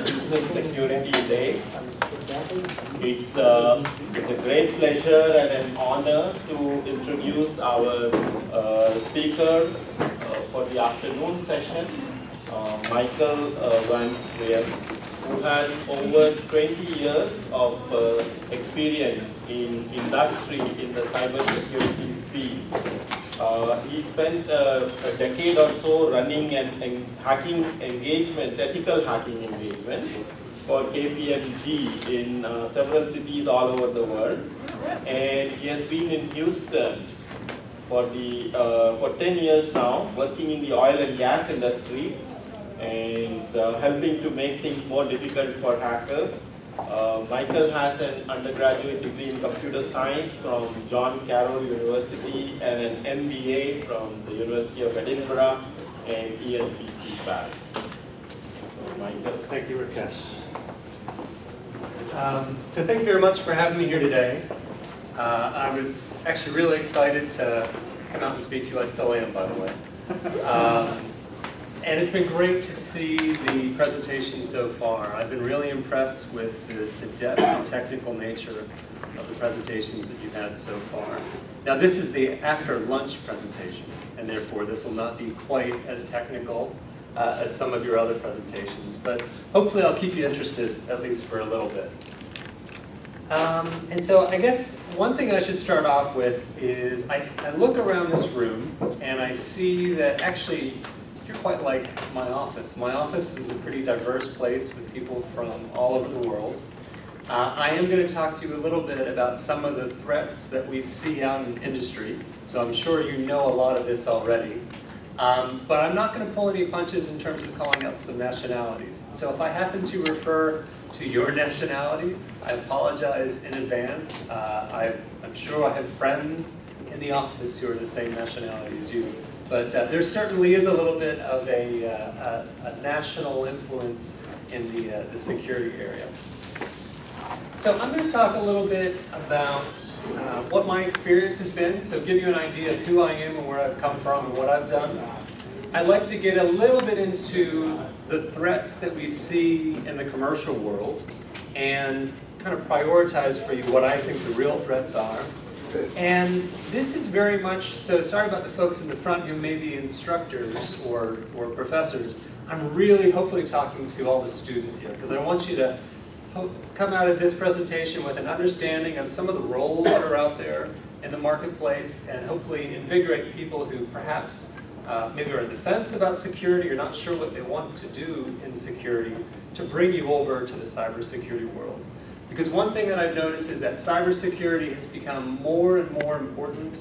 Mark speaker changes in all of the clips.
Speaker 1: Business Security Day. It's a great pleasure and an honor to introduce our speaker for the afternoon session, Michael Van Strien, who has over 20 years of experience in industry in the cybersecurity field. He spent a decade or so running and hacking engagements, ethical hacking engagements for KPMG in several cities all over the world. And he has been in Houston for 10 years now, working in the oil and gas industry and helping to make things more difficult for hackers. Michael has an undergraduate degree in computer science from John Carroll University and an MBA from the University of Edinburgh and ELPC Paris. Michael.
Speaker 2: Thank you, Rakesh. So thank you very much for having me here today. I was actually really excited to come out and speak to you. I still am, by the way. And it's been great to see the presentation so far. I've been really impressed with the depth and technical nature of the presentations that you've had so far. Now this is the after lunch presentation, and therefore this will not be quite as technical as some of your other presentations, but hopefully I'll keep you interested at least for a little bit. And so I guess one thing I should start off with is I look around this room and I see that actually you're quite like my office. My office is a pretty diverse place with people from all over the world. I am going to talk to you a little bit about some of the threats that we see out in industry. So I'm sure you know a lot of this already. But I'm not going to pull any punches in terms of calling out some nationalities. So if I happen to refer to your nationality, I apologize in advance. I'm sure I have friends in the office who are the same nationality as you. But there certainly is a little bit of a national influence in the security area. So I'm going to talk a little bit about what my experience has been, so give you an idea of who I am and where I've come from and what I've done. I'd like to get a little bit into the threats that we see in the commercial world and kind of prioritize for you what I think the real threats are. And this is very much, so sorry about the folks in the front who may be instructors or professors. I'm really hopefully talking to all the students here because I want you to come out of this presentation with an understanding of some of the roles that are out there in the marketplace and hopefully invigorate people who perhaps maybe are on the fence about security or not sure what they want to do in security to bring you over to the cybersecurity world. Because one thing that I've noticed is that cybersecurity has become more and more important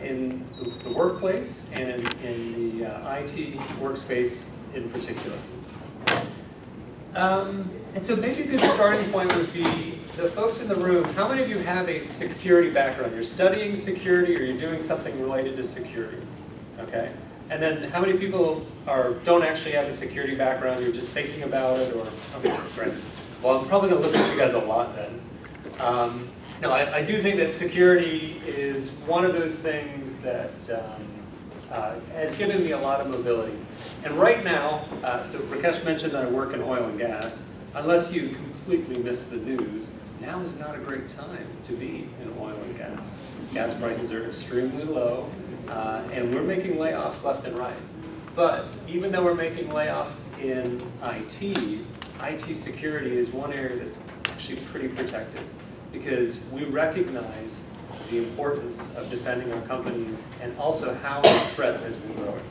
Speaker 2: in the workplace and in the IT workspace in particular. And so maybe a good starting point would be the folks in the room. How many of you have a security background? You're studying security or you're doing something related to security? Okay. And then how many people don't actually have a security background? You're just thinking about it, or okay, great. Well, I'm probably going to look at you guys a lot then. No, I do think that security is one of those things that has given me a lot of mobility. And right now, so Rakesh mentioned that I work in oil and gas. Unless you completely miss the news, now is not a great time to be in oil and gas. Gas prices are extremely low, and we're making layoffs left and right. But even though we're making layoffs in IT security is one area that's actually pretty protected because we recognize the importance of defending our companies and also how the threat has been growing.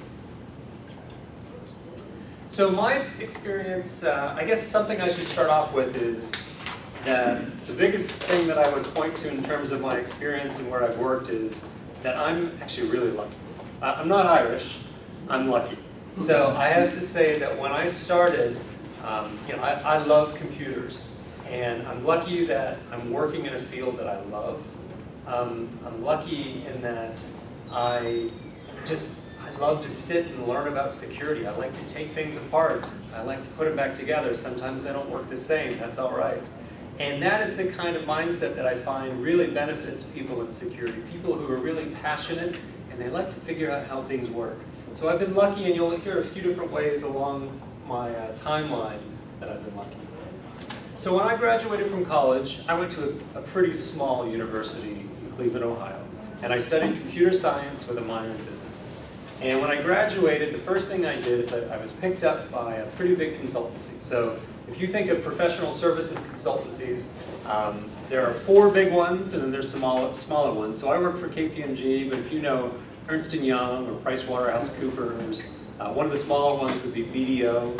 Speaker 2: So my experience, I guess something I should start off with is that the biggest thing that I would point to in terms of my experience and where I've worked is that I'm actually really lucky. I'm not Irish, I'm lucky. So I have to say that when I started, I love computers, and I'm lucky that I'm working in a field that I love. I'm lucky in that I love to sit and learn about security. I like to take things apart. I like to put them back together. Sometimes they don't work the same. That's all right. And that is the kind of mindset that I find really benefits people in security. People who are really passionate and they like to figure out how things work. So I've been lucky, and you'll hear a few different ways along my timeline that I've been lucky. So when I graduated from college, I went to a pretty small university in Cleveland, Ohio, and I studied computer science with a minor in business. And when I graduated, the first thing I did is I was picked up by a pretty big consultancy. So if you think of professional services consultancies, there are 4 big ones, and then there's smaller ones. So I work for KPMG, but if you know Ernst & Young or PricewaterhouseCoopers, one of the smaller ones would be BDO.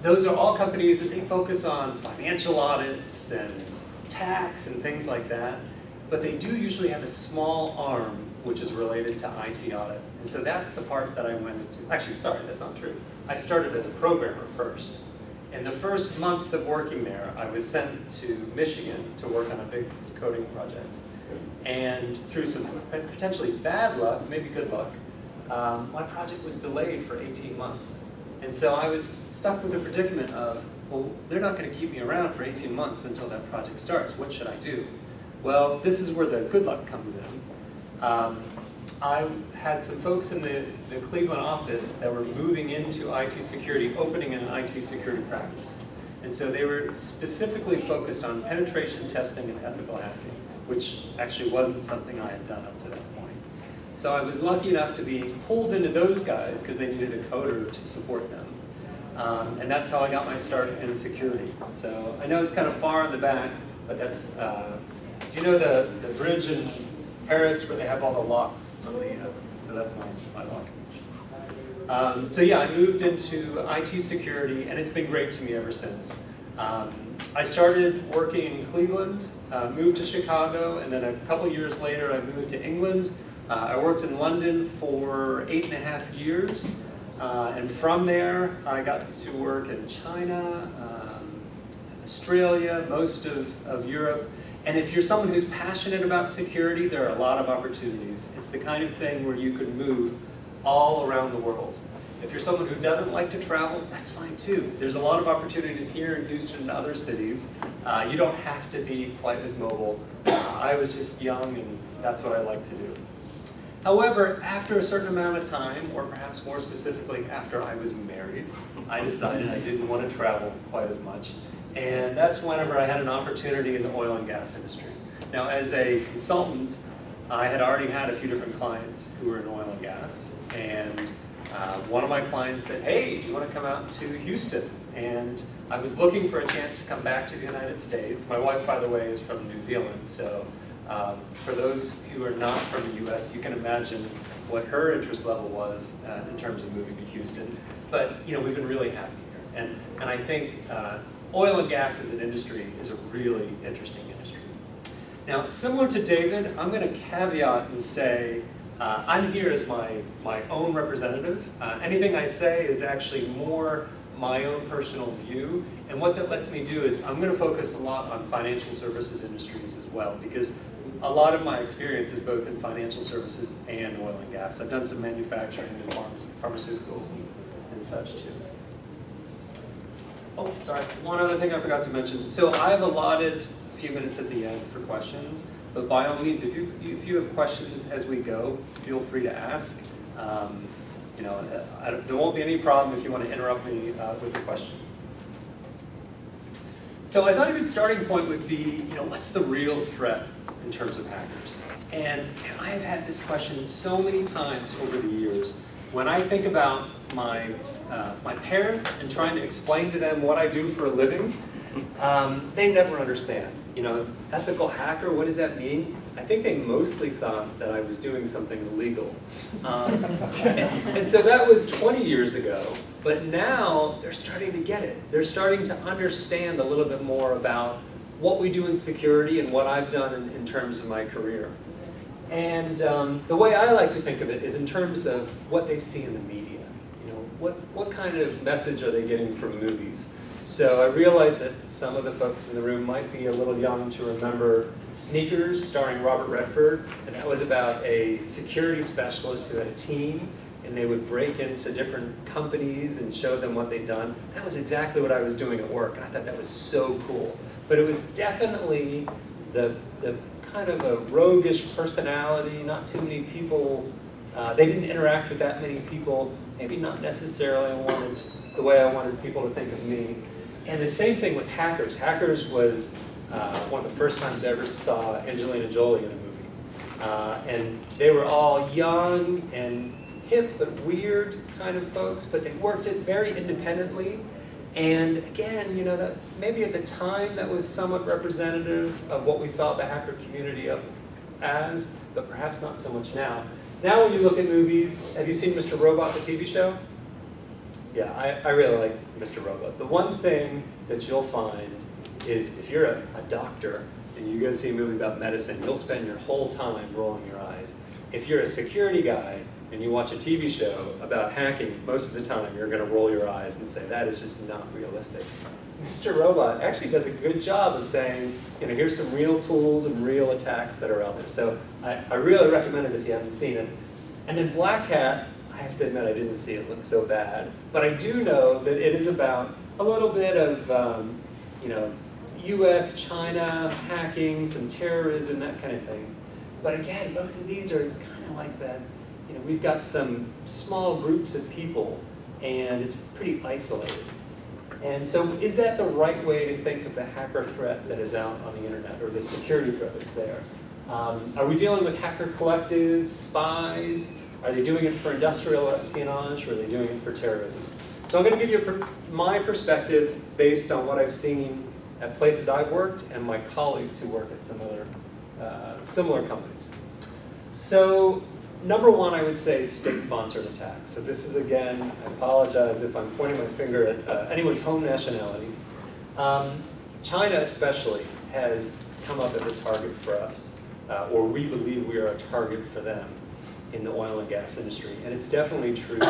Speaker 2: Those are all companies that they focus on financial audits and tax and things like that. But they do usually have a small arm which is related to IT audit. And so that's the part that I went into. Actually, sorry, that's not true. I started as a programmer first. In the first month of working there, I was sent to Michigan to work on a big coding project. And through some potentially bad luck, maybe good luck, my project was delayed for 18 months. And so I was stuck with the predicament of, well, they're not going to keep me around for 18 months until that project starts. What should I do? Well, this is where the good luck comes in. I had some folks in the Cleveland office that were moving into IT security, opening an IT security practice. And so they were specifically focused on penetration testing and ethical hacking, which actually wasn't something I had done up to that point. So I was lucky enough to be pulled into those guys because they needed a coder to support them. And that's how I got my start in security. So I know it's kind of far in the back, but that's, do you know the bridge in Paris where they have all the locks on the, so that's my lock. So yeah, I moved into IT security, and it's been great to me ever since. I started working in Cleveland, moved to Chicago, and then a couple years later I moved to England. I worked in London for 8.5 years, and from there I got to work in China, Australia, most of Europe. And if you're someone who's passionate about security, there are a lot of opportunities. It's the kind of thing where you could move all around the world. If you're someone who doesn't like to travel, that's fine too. There's a lot of opportunities here in Houston and other cities. You don't have to be quite as mobile. I was just young, and that's what I like to do. However, after a certain amount of time, or perhaps more specifically after I was married, I decided I didn't want to travel quite as much. And that's whenever I had an opportunity in the oil and gas industry. Now, as a consultant, I had already had a few different clients who were in oil and gas. And one of my clients said, hey, do you want to come out to Houston? And I was looking for a chance to come back to the United States. My wife, by the way, is from New Zealand. So for those who are not from the US, you can imagine what her interest level was in terms of moving to Houston. But we've been really happy here. And I think oil and gas as an industry is a really interesting industry. Now, similar to David, I'm going to caveat and say I'm here as my own representative. Anything I say is actually more my own personal view, and what that lets me do is I'm going to focus a lot on financial services industries as well, because a lot of my experience is both in financial services and oil and gas. I've done some manufacturing and pharmaceuticals and such too. Oh, sorry, one other thing I forgot to mention. So I've allotted a few minutes at the end for questions, but by all means, if you have questions as we go, feel free to ask. There won't be any problem if you want to interrupt me with a question. So I thought a good starting point would be, what's the real threat in terms of hackers? And I have had this question so many times over the years. When I think about my parents and trying to explain to them what I do for a living, they never understand. Ethical hacker, what does that mean? I think they mostly thought that I was doing something illegal. And so that was 20 years ago, but now they're starting to get it. They're starting to understand a little bit more about what we do in security and what I've done in terms of my career. And the way I like to think of it is in terms of what they see in the media. What kind of message are they getting from movies? So I realize that some of the folks in the room might be a little young to remember Sneakers, starring Robert Redford, and that was about a security specialist who had a team, and they would break into different companies and show them what they'd done. That was exactly what I was doing at work, and I thought that was so cool. But it was definitely the kind of a roguish personality, not too many people, they didn't interact with that many people, maybe not necessarily I wanted the way I wanted people to think of me. And the same thing with Hackers. Hackers was one of the first times I ever saw Angelina Jolie in a movie. And they were all young and hip but weird kind of folks, but they worked it very independently. And again, you know, that maybe at the time that was somewhat representative of what we saw the hacker community as, but perhaps not so much now. Now when you look at movies, have you seen Mr. Robot, the TV show? Yeah, I really like Mr. Robot. The one thing that you'll find is if you're a doctor and you go see a movie about medicine, you'll spend your whole time rolling your eyes. If you're a security guy and you watch a TV show about hacking, most of the time you're going to roll your eyes and say, that is just not realistic. Mr. Robot actually does a good job of saying, you know, here's some real tools and real attacks that are out there. So I really recommend it if you haven't seen it. And then Black Hat, I have to admit I didn't see it, it looks so bad. But I do know that it is about a little bit of, you know, US, China, hacking, some terrorism, that kind of thing. But again, both of these are kind of like that, you know, we've got some small groups of people and it's pretty isolated. And so is that the right way to think of the hacker threat that is out on the internet, or the security threat that's there? Are we dealing with hacker collectives, spies? Are they doing it for industrial espionage, or are they doing it for terrorism? So I'm going to give you my perspective based on what I've seen at places I've worked and my colleagues who work at some other similar companies. So number one, I would say state-sponsored attacks. So this is, again, I apologize if I'm pointing my finger at anyone's home nationality. China especially has come up as a target for us, or we believe we are a target for them in the oil and gas industry. And it's definitely true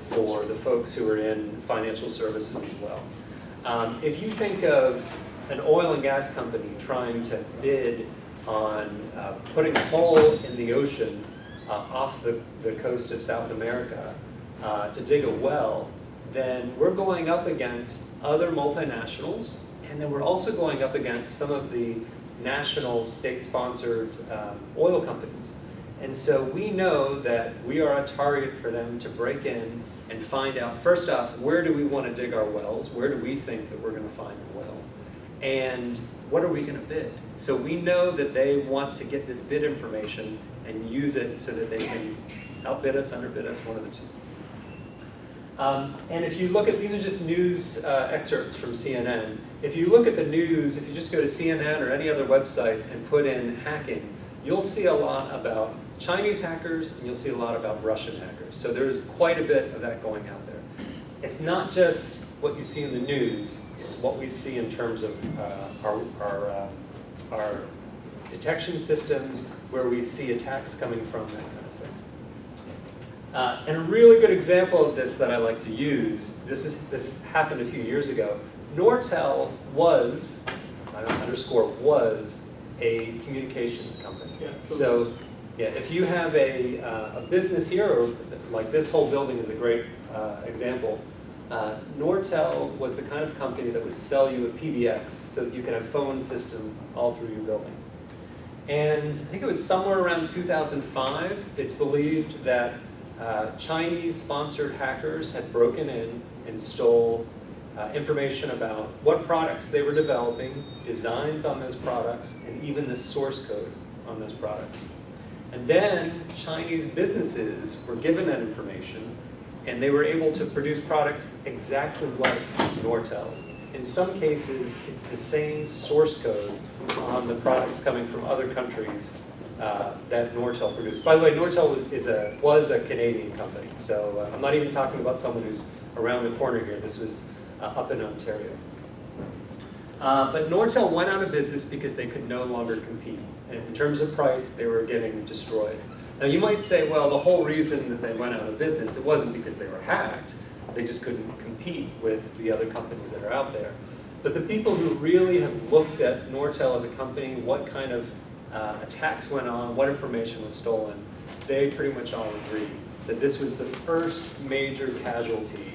Speaker 2: for the folks who are in financial services as well. If you think of an oil and gas company trying to bid on putting a hole in the ocean off the coast of South America to dig a well, then we're going up against other multinationals, and then we're also going up against some of the national state-sponsored oil companies. And so we know that we are a target for them to break in and find out, first off, where do we want to dig our wells? Where do we think that we're going to find a well? And what are we going to bid? So we know that they want to get this bid information and use it so that they can outbid us, underbid us, one of the two. And if you look at, these are just news excerpts from CNN. If you look at the news, if you just go to CNN or any other website and put in hacking, you'll see a lot about Chinese hackers and you'll see a lot about Russian hackers. So there's quite a bit of that going out there. It's not just what you see in the news, it's what we see in terms of our detection systems, where we see attacks coming from, that kind of thing. And a really good example of this that I like to use, this happened a few years ago. Nortel was, underscore was, a communications company. Yeah, so yeah, if you have a business here, or like this whole building is a great example, Nortel was the kind of company that would sell you a PBX so that you could have phone system all through your building. And I think it was somewhere around 2005, it's believed that Chinese-sponsored hackers had broken in and stole information about what products they were developing, designs on those products, and even the source code on those products. And then Chinese businesses were given that information, and they were able to produce products exactly like Nortel's. In some cases, it's the same source code on the products coming from other countries that Nortel produced. By the way, Nortel was a Canadian company, so I'm not even talking about someone who's around the corner here. This was up in Ontario. But Nortel went out of business because they could no longer compete. And in terms of price, they were getting destroyed. Now you might say, well, the whole reason that they went out of business, it wasn't because they were hacked. They just couldn't compete with the other companies that are out there. But the people who really have looked at Nortel as a company, what kind of attacks went on, what information was stolen, they pretty much all agree that this was the first major casualty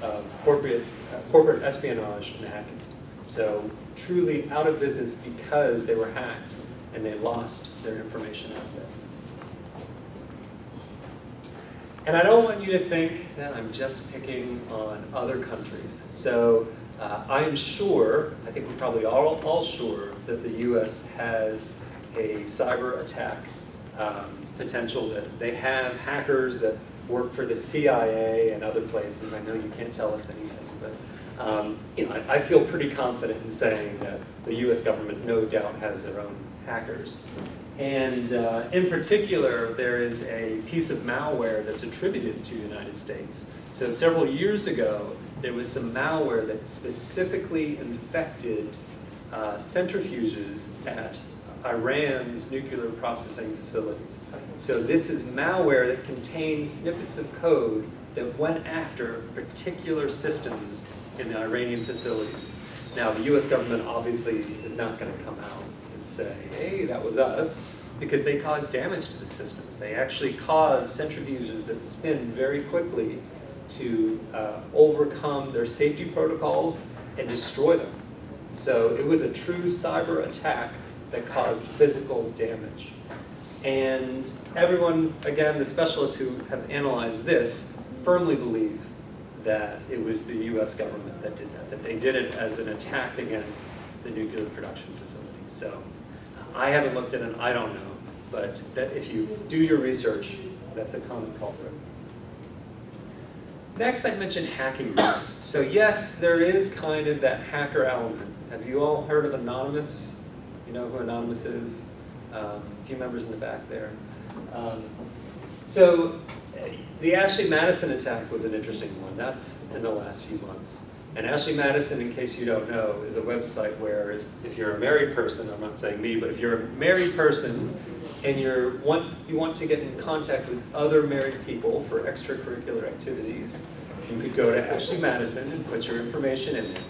Speaker 2: of corporate espionage and hacking. So truly out of business because they were hacked and they lost their information assets. And I don't want you to think that I'm just picking on other countries. So I am sure, I think we're probably all sure, that the US has a cyber attack potential, that they have hackers that work for the CIA and other places. I know you can't tell us anything, but I feel pretty confident in saying that the US government no doubt has their own hackers. And in particular, there is a piece of malware that's attributed to the United States. So several years ago, there was some malware that specifically infected centrifuges at Iran's nuclear processing facilities. So this is malware that contains snippets of code that went after particular systems in the Iranian facilities. Now, the US government obviously is not going to come out and say, hey, that was us, because they caused damage to the systems. They actually caused centrifuges that spin very quickly to overcome their safety protocols and destroy them. So it was a true cyber attack that caused physical damage. And everyone, again, the specialists who have analyzed this firmly believe that it was the US government that did that they did it as an attack against the nuclear production facilities. So I haven't looked at it, I don't know, but that if you do your research, that's a common culprit. Next, I mentioned hacking groups. So yes, there is kind of that hacker element. Have you all heard of Anonymous? You know who Anonymous is? A few members in the back there. So the Ashley Madison attack was an interesting one. That's in the last few months. And Ashley Madison, in case you don't know, is a website where if you're a married person, I'm not saying me, but if you're a married person and you want to get in contact with other married people for extracurricular activities, you could go to Ashley Madison and put your information in there.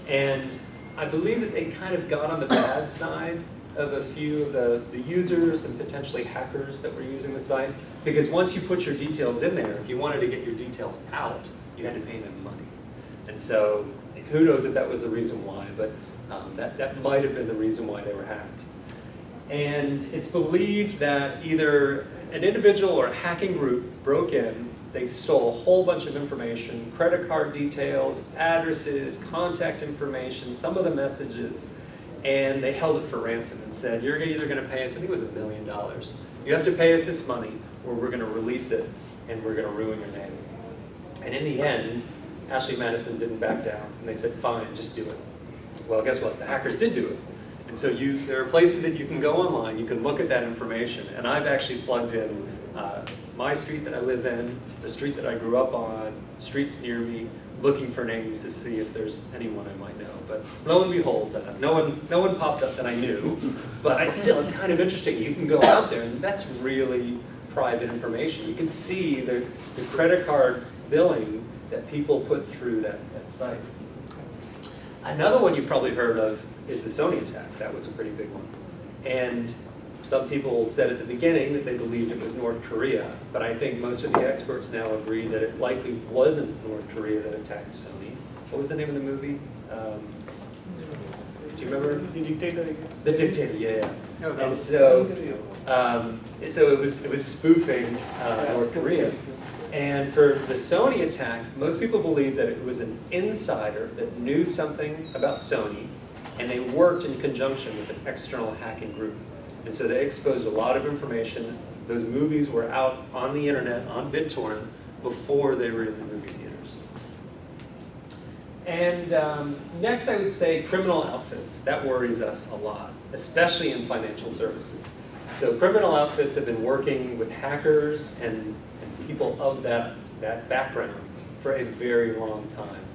Speaker 2: And I believe that they kind of got on the bad side of a few of the users and potentially hackers that were using the site, because once you put your details in there, if you wanted to get your details out, you had to pay them money. And so who knows if that was the reason why, but that might have been the reason why they were hacked. And it's believed that either an individual or a hacking group broke in, they stole a whole bunch of information, credit card details, addresses, contact information, some of the messages, and they held it for ransom and said, you're either going to pay us, I think it was $1 million. You have to pay us this money or we're going to release it and we're going to ruin your name. And in the end, Ashley Madison didn't back down and they said, fine, just do it. Well, guess what? The hackers did do it. And so there are places that you can go online, you can look at that information, and I've actually plugged in my street that I live in, the street that I grew up on, streets near me, looking for names to see if there's anyone I might know. But lo and behold, no one popped up that I knew, but it's kind of interesting. You can go out there, and that's really private information. You can see the credit card billing that people put through that site. Another one you've probably heard of is the Sony attack. That was a pretty big one. And some people said at the beginning that they believed it was North Korea, but I think most of the experts now agree that it likely wasn't North Korea that attacked Sony. What was the name of the movie? Do you remember?
Speaker 3: The Dictator, I guess.
Speaker 2: The Dictator, yeah.
Speaker 3: No,
Speaker 2: And so it was spoofing North Korea. And for the Sony attack, most people believe that it was an insider that knew something about Sony, and they worked in conjunction with an external hacking group. And so they exposed a lot of information. Those movies were out on the internet, on BitTorrent, before they were in the movie theaters. And next I would say criminal outfits. That worries us a lot, especially in financial services. So criminal outfits have been working with hackers and people of that background for a very long time.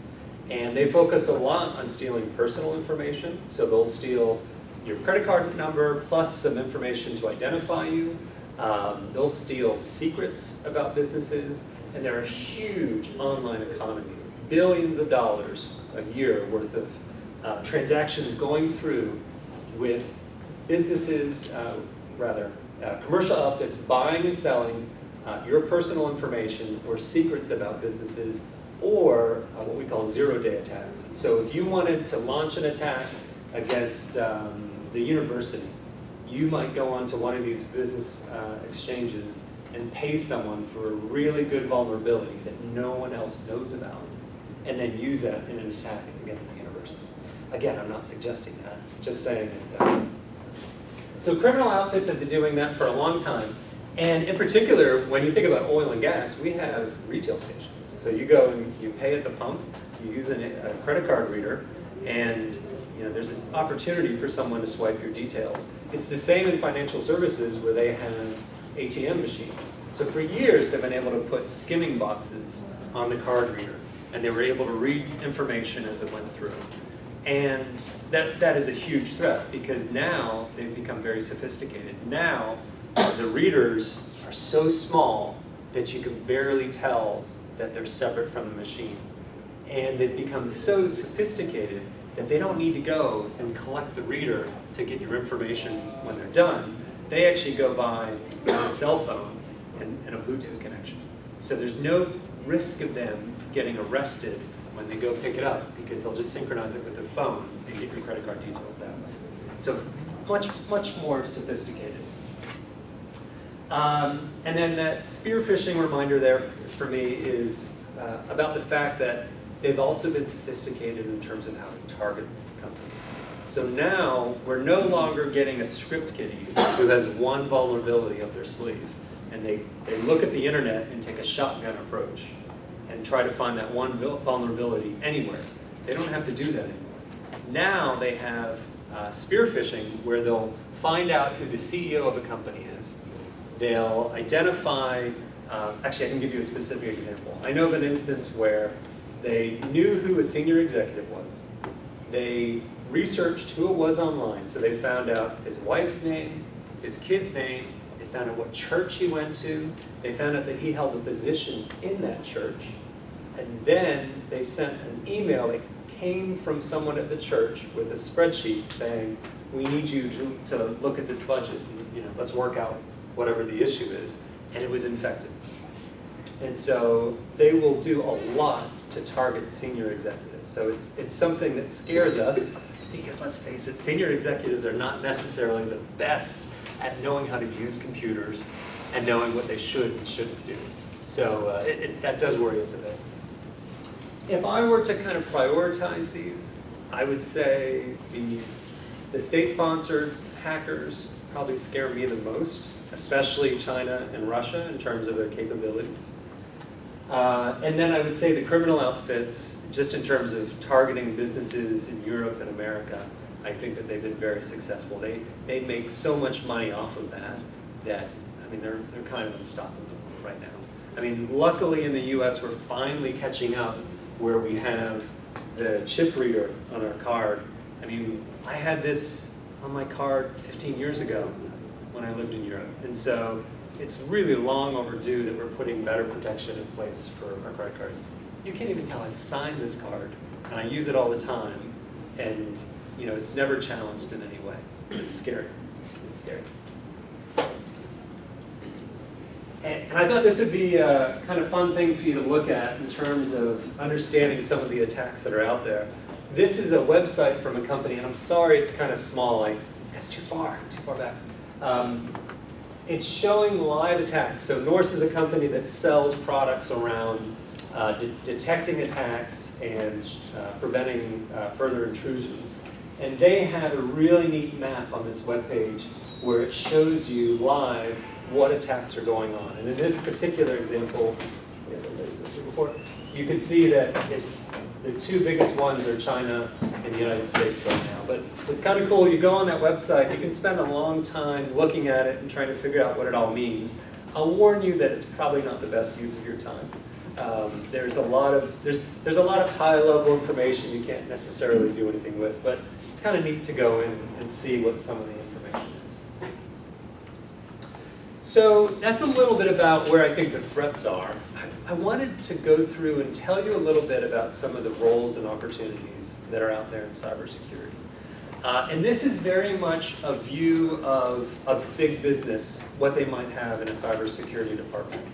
Speaker 2: And they focus a lot on stealing personal information. So they'll steal your credit card number plus some information to identify you. They'll steal secrets about businesses. And there are huge online economies, billions of dollars a year worth of transactions going through with businesses, commercial outfits buying and selling your personal information or secrets about businesses, or what we call zero-day attacks. So if you wanted to launch an attack against the university, you might go onto one of these business exchanges and pay someone for a really good vulnerability that no one else knows about, and then use that in an attack against the university. Again, I'm not suggesting that, just saying that it's out there. So criminal outfits have been doing that for a long time. And in particular, when you think about oil and gas, we have retail stations. So you go and you pay at the pump, you use a credit card reader, and there's an opportunity for someone to swipe your details. It's the same in financial services where they have ATM machines. So for years, they've been able to put skimming boxes on the card reader, and they were able to read information as it went through. And that is a huge threat, because now they've become very sophisticated. Now, the readers are so small that you can barely tell that they're separate from the machine. And they've become so sophisticated that they don't need to go and collect the reader to get your information when they're done. They actually go by with a cell phone and a Bluetooth connection. So there's no risk of them getting arrested when they go pick it up, because they'll just synchronize it with their phone and get your credit card details that way. So much more sophisticated. And then that spear phishing reminder there for me is about the fact that they've also been sophisticated in terms of how to target companies. So now we're no longer getting a script kiddie who has one vulnerability up their sleeve, and they look at the internet and take a shotgun approach and try to find that one vulnerability anywhere. They don't have to do that anymore. Now they have spear phishing, where they'll find out who the CEO of a company is. They'll identify, actually I can give you a specific example. I know of an instance where they knew who a senior executive was. They researched who it was online, so they found out his wife's name, his kid's name, they found out what church he went to, they found out that he held a position in that church, and then they sent an email that came from someone at the church with a spreadsheet saying, we need you to look at this budget, and, let's work out whatever the issue is, and it was infected. And so they will do a lot to target senior executives. So it's something that scares us, because let's face it, senior executives are not necessarily the best at knowing how to use computers and knowing what they should and shouldn't do. So that does worry us a bit. If I were to kind of prioritize these, I would say the state-sponsored hackers probably scare me the most, especially China and Russia in terms of their capabilities. And then I would say the criminal outfits, just in terms of targeting businesses in Europe and America, I think that they've been very successful. They make so much money off of that they're kind of unstoppable right now. I mean, luckily in the US, we're finally catching up where we have the chip reader on our card. I mean, I had this on my card 15 years ago when I lived in Europe. And so it's really long overdue that we're putting better protection in place for our credit cards. You can't even tell I signed this card, and I use it all the time, and it's never challenged in any way. It's scary. It's scary. And I thought this would be a kind of fun thing for you to look at in terms of understanding some of the attacks that are out there. This is a website from a company, and I'm sorry it's kind of small. That's too far back. It's showing live attacks. So Norse is a company that sells products around detecting attacks and preventing further intrusions. And they have a really neat map on this webpage where it shows you live what attacks are going on. And in this particular example, you can see that the two biggest ones are China and the United States right now. But it's kind of cool. You go on that website, you can spend a long time looking at it and trying to figure out what it all means. I'll warn you that it's probably not the best use of your time. There's a lot of high-level information you can't necessarily do anything with, but it's kind of neat to go in and see what some of the information is. So that's a little bit about where I think the threats are. I wanted to go through and tell you a little bit about some of the roles and opportunities that are out there in cybersecurity. And this is very much a view of a big business, what they might have in a cybersecurity department.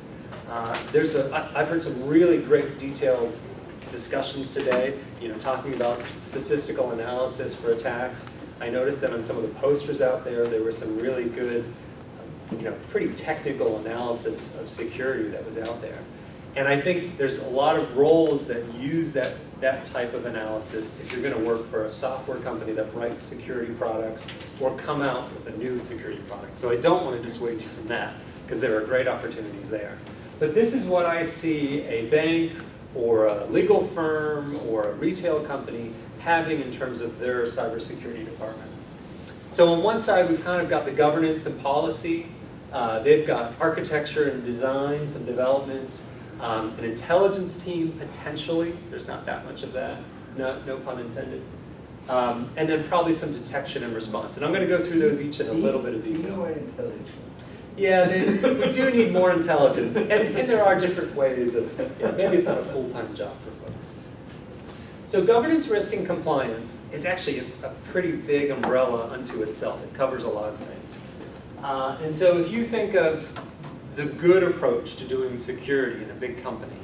Speaker 2: I've heard some really great detailed discussions today, talking about statistical analysis for attacks. I noticed that on some of the posters out there, there were some really good pretty technical analysis of security that was out there. And I think there's a lot of roles that use that type of analysis if you're going to work for a software company that writes security products or come out with a new security product. So I don't want to dissuade you from that, because there are great opportunities there. But this is what I see a bank or a legal firm or a retail company having in terms of their cybersecurity department. So on one side, we've kind of got the governance and policy. They've got architecture and design, some development, an intelligence team, potentially. There's not that much of that, no pun intended. And then probably some detection and response. And I'm going to go through those each in a little bit of detail. Yeah, we do need more intelligence. And there are different ways of, maybe it's not a full-time job for folks. So governance, risk, and compliance is actually a pretty big umbrella unto itself. It covers a lot of things. And so if you think of the good approach to doing security in a big company,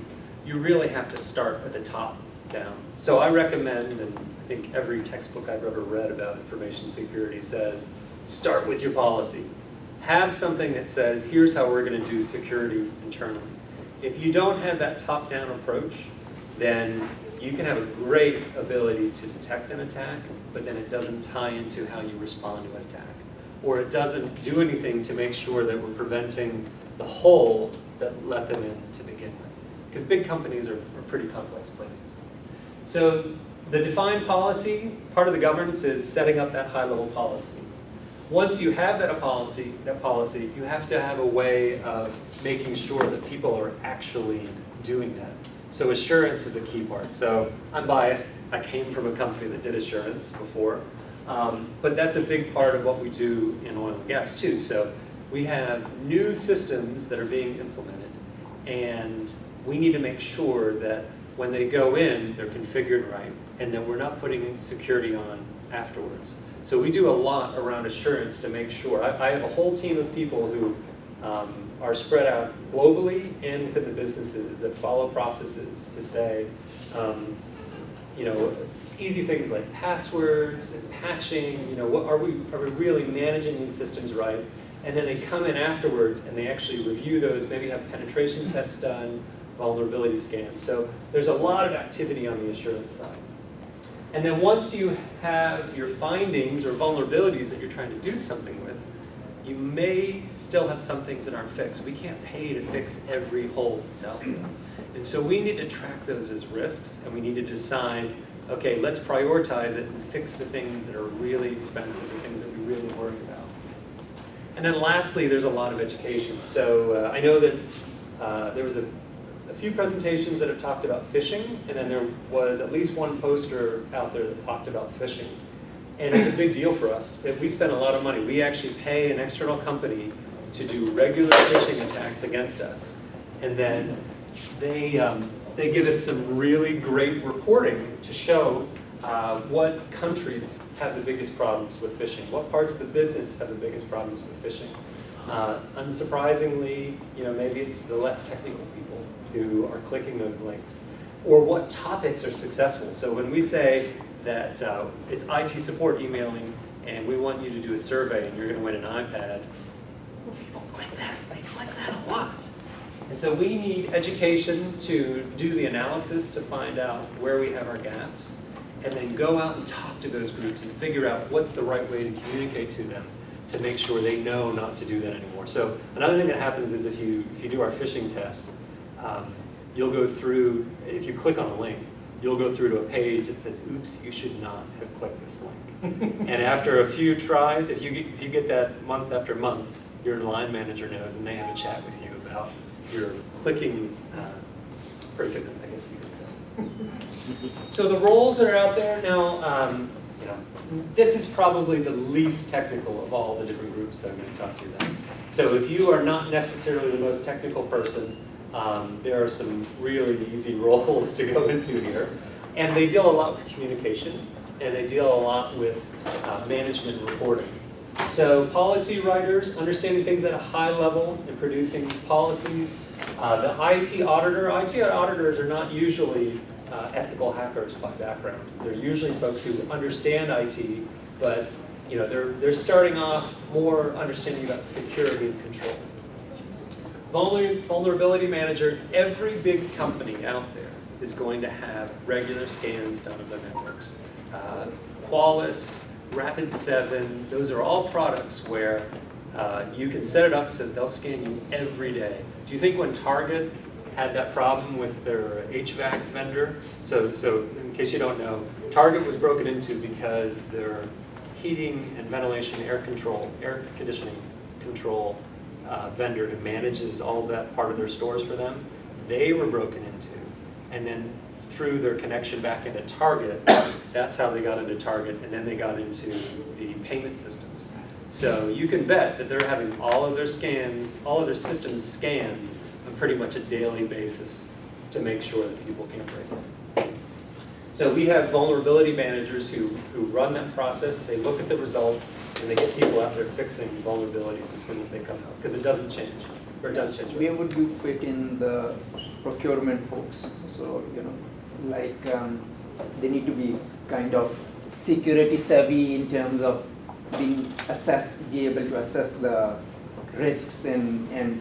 Speaker 2: you really have to start at the top down. So I recommend, and I think every textbook I've ever read about information security says, start with your policy. Have something that says, here's how we're going to do security internally. If you don't have that top-down approach, then you can have a great ability to detect an attack, but then it doesn't tie into how you respond to an attack. Or it doesn't do anything to make sure that we're preventing the hole that let them in to begin with. Because big companies are pretty complex places. So the defined policy, part of the governance is setting up that high-level policy. Once you have that policy, you have to have a way of making sure that people are actually doing that. So assurance is a key part. So I'm biased. I came from a company that did assurance before. But that's a big part of what we do in oil and gas too. So we have new systems that are being implemented, and we need to make sure that when they go in, they're configured right, and that we're not putting security on afterwards. So we do a lot around assurance to make sure. I have a whole team of people who are spread out globally and within the businesses that follow processes to say, easy things like passwords and patching, are we really managing these systems right? And then they come in afterwards and they actually review those, maybe have penetration tests done, vulnerability scans. So there's a lot of activity on the assurance side. And then once you have your findings or vulnerabilities that you're trying to do something with, you may still have some things that aren't fixed. We can't pay to fix every hole that's out there. And so we need to track those as risks, and we need to decide, okay, let's prioritize it and fix the things that are really expensive, the things that we really worry about. And then lastly, there's a lot of education. So I know that there was a few presentations that have talked about phishing, and then there was at least one poster out there that talked about phishing. And it's a big deal for us. We spend a lot of money. We actually pay an external company to do regular phishing attacks against us. And then they give us some really great reporting to show what countries have the biggest problems with phishing, what parts of the business have the biggest problems with phishing. Unsurprisingly, maybe it's the less technical people who are clicking those links, or what topics are successful. So when we say that it's IT support emailing and we want you to do a survey and you're going to win an iPad, well, people click that. They click that a lot. And so we need education to do the analysis to find out where we have our gaps, and then go out and talk to those groups and figure out what's the right way to communicate to them to make sure they know not to do that anymore. So another thing that happens is if you do our phishing test, you'll go through, if you click on a link, you'll go through to a page that says, oops, you should not have clicked this link. And after a few tries, if you get that month after month, your line manager knows, and they have a chat with you about your clicking predicament, I guess you could say. So the roles that are out there now, this is probably the least technical of all the different groups that I'm going to talk to you about. So if you are not necessarily the most technical person, there are some really easy roles to go into here. And they deal a lot with communication, and they deal a lot with management and reporting. So policy writers, understanding things at a high level and producing policies. The IT auditors are not usually ethical hackers by background. They're usually folks who understand IT, but they're starting off more understanding about security and control. Vulnerability manager, every big company out there is going to have regular scans done of their networks. Qualys, Rapid7, those are all products where you can set it up so they'll scan you every day. Do you think when Target had that problem with their HVAC vendor? So in case you don't know, Target was broken into because their heating and ventilation, air conditioning control vendor who manages all that part of their stores for them, they were broken into. And then through their connection back into Target, that's how they got into Target, and then they got into the payment systems. So you can bet that they're having all of their systems scanned on pretty much a daily basis to make sure that people can't break it. So we have vulnerability managers who run that process, they look at the results, and they get people out there fixing vulnerabilities as soon as they come out, because it doesn't change, or it does change.
Speaker 3: Where would you fit in the procurement folks? So, they need to be kind of security savvy in terms of be able to assess the risks, and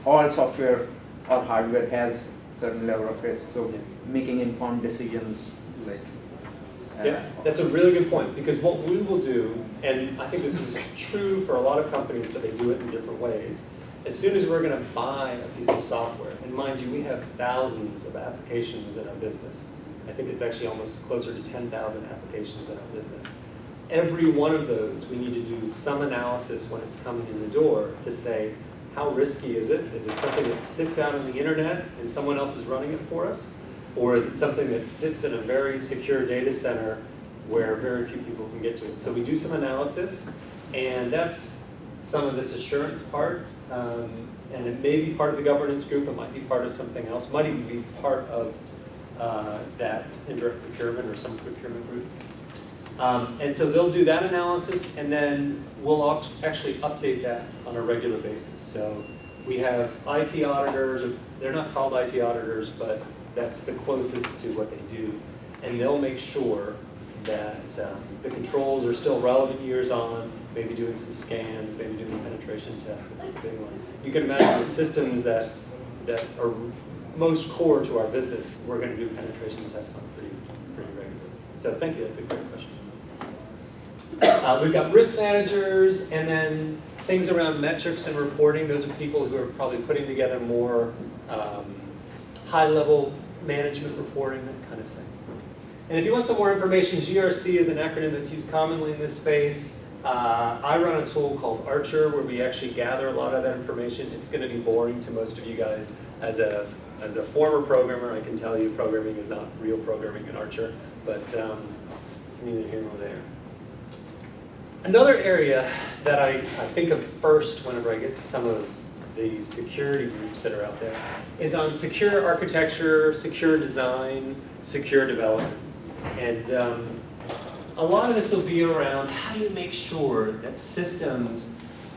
Speaker 3: all software or hardware has certain level of risk. So making informed decisions
Speaker 2: Yeah, that's a really good point, because what we will do, and I think this is true for a lot of companies, but they do it in different ways. As soon as we're going to buy a piece of software, and mind you, we have thousands of applications in our business. I think it's actually almost closer to 10,000 applications in our business. Every one of those, we need to do some analysis when it's coming in the door to say, how risky is it? Is it something that sits out on the internet and someone else is running it for us? Or is it something that sits in a very secure data center where very few people can get to it? So we do some analysis, and that's some of this assurance part. And it may be part of the governance group, it might be part of something else, might even be part of that indirect procurement or some procurement group. And so they'll do that analysis, and then we'll actually update that on a regular basis. So we have IT auditors, they're not called IT auditors, but that's the closest to what they do. And they'll make sure that the controls are still relevant years on, maybe doing some scans, maybe doing penetration tests if it's a big one. You can imagine the systems that are most core to our business, we're going to do penetration tests on pretty regularly. So thank you, that's a great question. We've got risk managers, and then things around metrics and reporting. Those are people who are probably putting together more high-level management reporting, that kind of thing. And if you want some more information, GRC is an acronym that's used commonly in this space. I run a tool called Archer where we actually gather a lot of that information. It's going to be boring to most of you guys. As a former programmer, I can tell you programming is not real programming in Archer, but it's neither here nor there. Another area that I think of first whenever I get to some of the security groups that are out there is on secure architecture, secure design, secure development. And a lot of this will be around how do you make sure that systems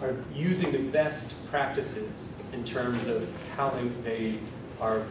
Speaker 2: are using the best practices in terms of how they are